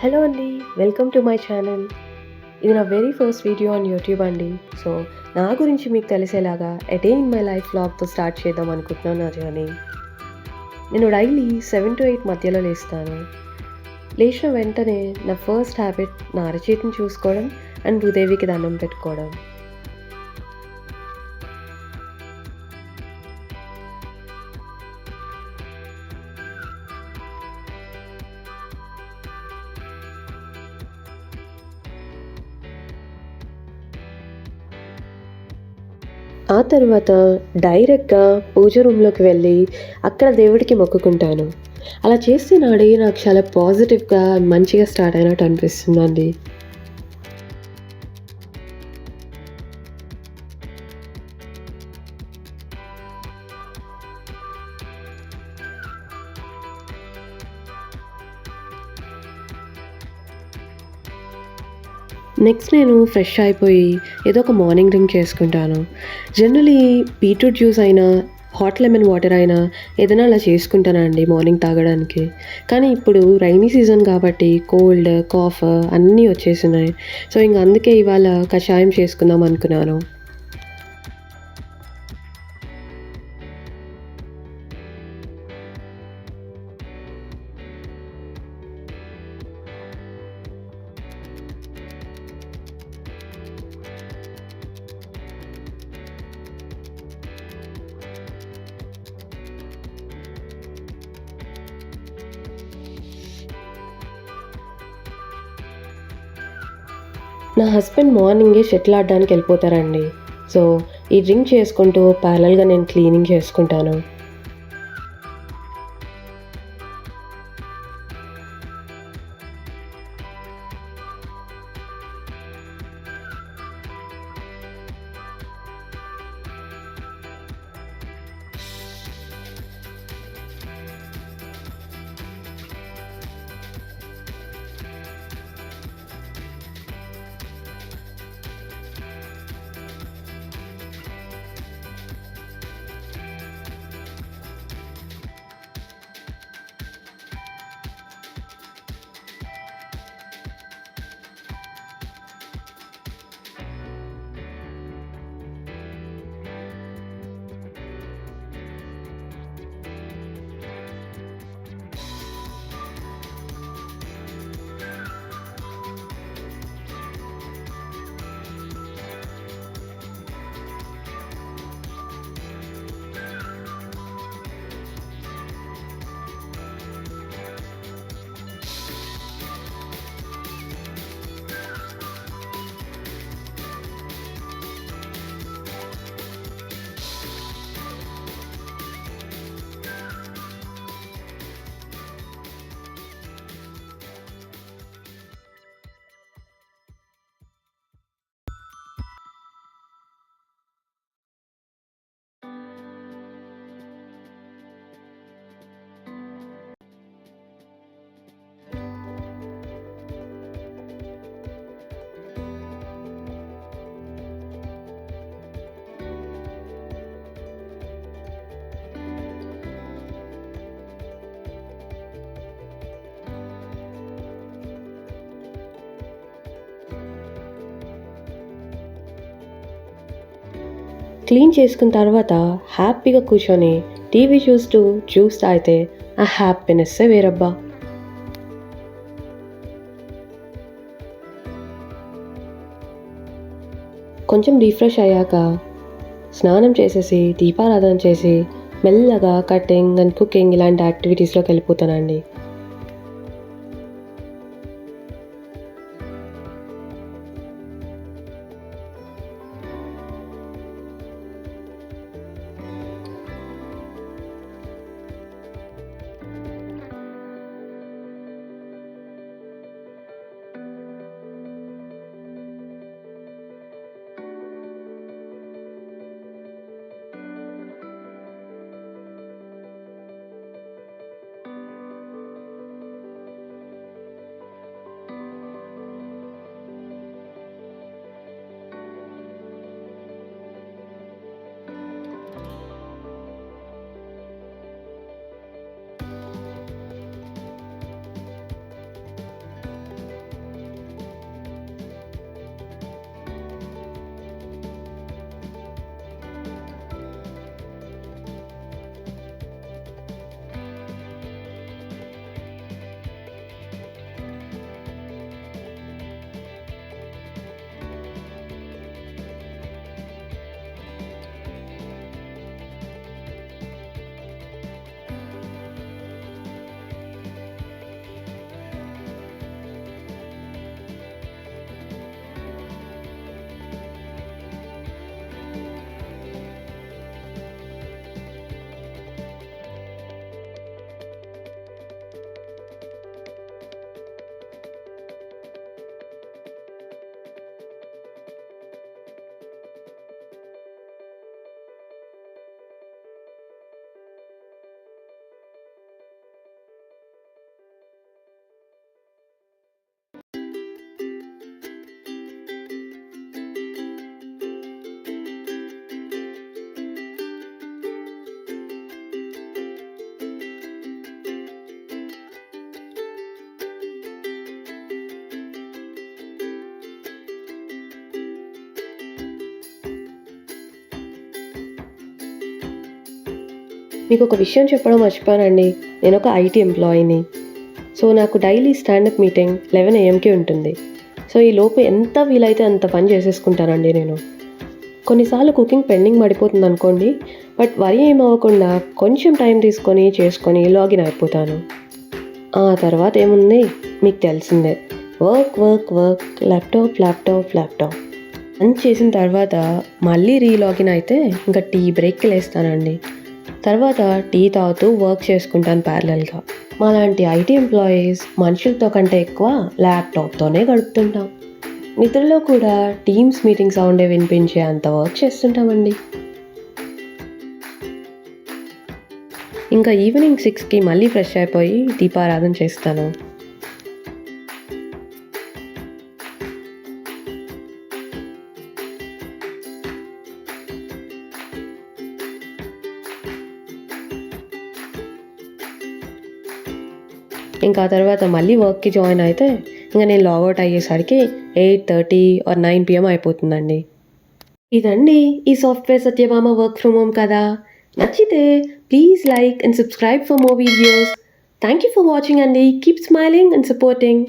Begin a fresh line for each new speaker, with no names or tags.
Hello అండి. Welcome to my channel. ఇది నా very first video on YouTube అండి. సో, నా గురించి మీకు తెలిసేలాగా a day in my life వ్లాగ్‌తో స్టార్ట్ చేద్దాం అనుకుంటున్నాను నా జర్నీ. నేను డైలీ 7-8 మధ్యలో లేస్తాను. లేచిన వెంటనే నా ఫస్ట్ హ్యాబిట్ నా అరచేతిని చూసుకోవడం అండ్ భూదేవికి దండం పెట్టుకోవడం. ఆ తర్వాత డైరెక్ట్‌గా పూజ రూమ్‌లోకి వెళ్ళి అక్కడ దేవుడికి మొక్కుకుంటాను. అలా చేస్తే నా డే నాకు చాలా పాజిటివ్‌గా, మంచిగా స్టార్ట్ అయినట్టు అనిపిస్తుందండి. నెక్స్ట్ నేను ఫ్రెష్ అయిపోయి ఏదో ఒక మార్నింగ్ డ్రింక్ చేసుకుంటాను. జనరల్లీ బీట్రూట్ జ్యూస్ అయినా, హాట్ లెమన్ వాటర్ అయినా ఏదైనా అలా చేసుకుంటానండి మార్నింగ్ తాగడానికి. కానీ ఇప్పుడు రైనీ సీజన్ కాబట్టి కోల్డ్, కాఫ్ అన్నీ వచ్చేసినాయి. సో, ఇంక అందుకే ఇవాళ కషాయం చేసుకుందాం అనుకున్నాను. నా హస్బెండ్ మార్నింగే షటిల్ ఆడడానికి వెళ్ళిపోతారండి. సో, ఈ డ్రింక్ చేసుకుంటూ ప్యారలల్‌గా నేను క్లీనింగ్ చేసుకుంటాను. క్లీన్ చేసుకున్న తర్వాత హ్యాపీగా కూర్చొని టీవీ చూస్తూ జ్యూస్ తాగితే ఆ హ్యాపీనెస్సే వేరబ్బా! కొంచెం రిఫ్రెష్ అయ్యాక స్నానం చేసేసి, దీపారాధన చేసి, మెల్లగా కటింగ్ అండ్ కుకింగ్ ఇలాంటి యాక్టివిటీస్‌లోకెళ్ళిపోతానండి. మీకు ఒక విషయం చెప్పడం మర్చిపోయానండి. నేను ఒక ఐటీ ఎంప్లాయీని. సో, నాకు డైలీ స్టాండప్ మీటింగ్ 11 AM ఉంటుంది. సో, ఈ లోపు ఎంత వీలైతే అంత పని చేసేసుకుంటానండి నేను. కొన్నిసార్లు కుకింగ్ పెండింగ్ పడిపోతుందనుకోండి. బట్ వరి ఏమి అవ్వకుండా కొంచెం టైం తీసుకొని చేసుకొని లాగిన్ అయిపోతాను. ఆ తర్వాత ఏముంది మీకు తెలిసిందే. Work, work, work, laptop, laptop, laptop. Lunch చేసిన తర్వాత మళ్ళీ రీలాగిన్ అయితే ఇంకా టీ బ్రేక్‌కి లేస్తానండి. తర్వాత టీ తాగుతూ వర్క్ చేసుకుంటాను ప్యారలల్‌గా. మాలాంటి ఐటీ ఎంప్లాయీస్ మనుషులతో కంటే ఎక్కువ ల్యాప్‌టాప్‌తోనే గడుపుతుంటాం. నిద్రలో కూడా టీమ్స్ మీటింగ్ సౌండే వినిపించే అంత వర్క్ చేస్తుంటామండి. ఇంకా ఈవినింగ్ 6కి మళ్ళీ ఫ్రెష్ అయిపోయి దీపారాధన చేస్తాను. ఇంకా ఆ తర్వాత మళ్ళీ వర్క్‌కి జాయిన్ అయితే ఇంక నేను లాగౌట్ అయ్యేసరికి 8:30 ఆర్ 9 PM అయిపోతుందండి. ఇదండి ఈ software Satyabhama work from home కథ. నచ్చితే please like and subscribe for more videos. Thank you for watching అండి. Keep smiling and supporting.